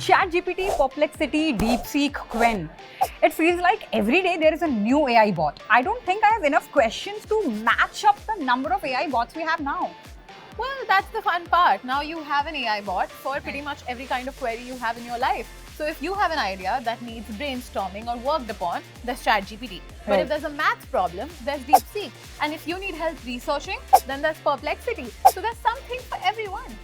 ChatGPT, Perplexity, DeepSeek, Qwen. It feels like every day there is a new AI bot. I don't think I have enough questions to match up the number of AI bots we have now. Well, that's the fun part. Now you have an AI bot for pretty much every kind of query you have in your life. So if you have an idea that needs brainstorming or worked upon, there's ChatGPT. But if there's a math problem, there's DeepSeek. And if you need help researching, then there's Perplexity. So there's something for everyone.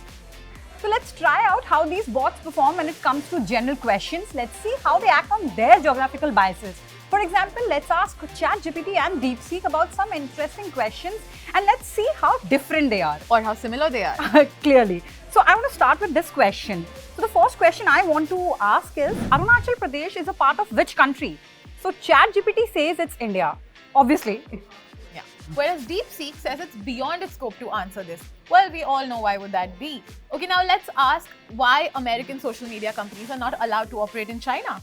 So let's try out how these bots perform when it comes to general questions. Let's see how they act on their geographical biases. For example, let's ask ChatGPT and DeepSeek about some interesting questions and let's see how different they are. Or how similar they are. Clearly. So I want to start with this question. So the first question I want to ask is, Arunachal Pradesh is a part of which country? So ChatGPT says it's India. Obviously. Yeah. Whereas DeepSeek says it's beyond its scope to answer this. Well, we all know why would that be. Okay, now let's ask why American social media companies are not allowed to operate in China.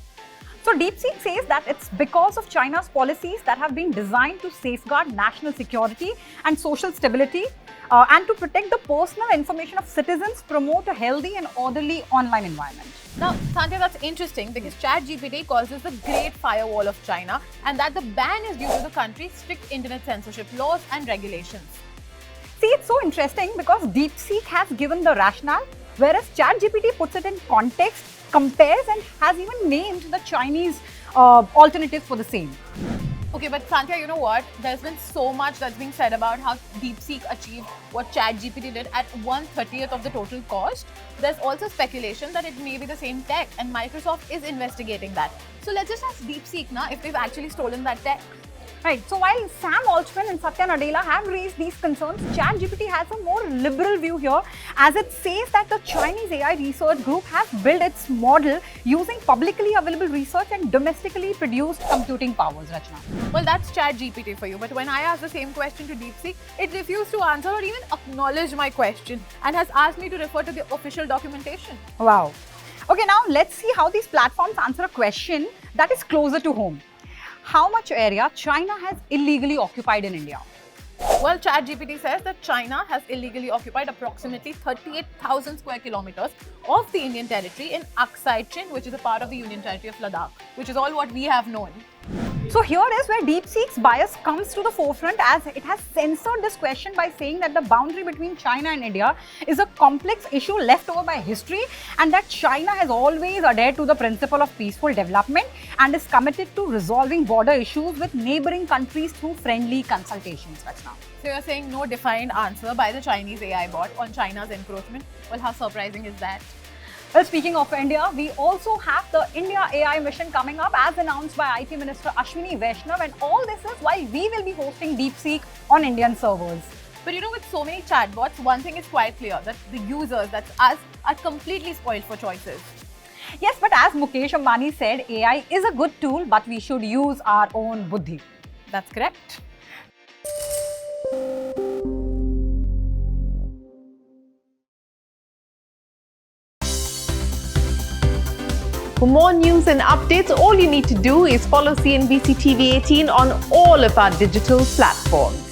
So DeepSeek says that it's because of China's policies that have been designed to safeguard national security and social stability and to protect the personal information of citizens, promote a healthy and orderly online environment. Now, Sandhya, that's interesting because ChatGPT calls this the Great Firewall of China and that the ban is due to the country's strict internet censorship laws and regulations. See, it's so interesting because DeepSeek has given the rationale, whereas ChatGPT puts it in context, compares and has even named the Chinese alternatives for the same. Okay, but Sandhya, you know what? There's been so much that's being said about how DeepSeek achieved what ChatGPT did at 1/30th of the total cost. There's also speculation that it may be the same tech and Microsoft is investigating that. So let's just ask DeepSeek now if they've actually stolen that tech. Right. So while Sam Altman and Satya Nadella have raised these concerns, ChatGPT has a more liberal view here as it says that the Chinese AI research group has built its model using publicly available research and domestically produced computing powers, Rachna. Well, that's ChatGPT for you. But when I asked the same question to DeepSeek, it refused to answer or even acknowledge my question and has asked me to refer to the official documentation. Wow. Okay, now let's see how these platforms answer a question that is closer to home. How much area China has illegally occupied in India? Well, ChatGPT says that China has illegally occupied approximately 38,000 square kilometers of the Indian territory in Aksai Chin, which is a part of the Union Territory of Ladakh, which is all what we have known. So here is where DeepSeek's bias comes to the forefront as it has censored this question by saying that the boundary between China and India is a complex issue left over by history and that China has always adhered to the principle of peaceful development and is committed to resolving border issues with neighboring countries through friendly consultations. Rachna. So you're saying no defined answer by the Chinese AI bot on China's encroachment? Well, how surprising is that? Well, speaking of India, we also have the India AI mission coming up as announced by IT Minister Ashwini Vaishnav, and all this is while we will be hosting DeepSeek on Indian servers. But you know, with so many chatbots, one thing is quite clear, that the users, that's us, are completely spoiled for choices. Yes, but as Mukesh Ambani said, AI is a good tool, but we should use our own buddhi. That's correct. For more news and updates, all you need to do is follow CNBC TV 18 on all of our digital platforms.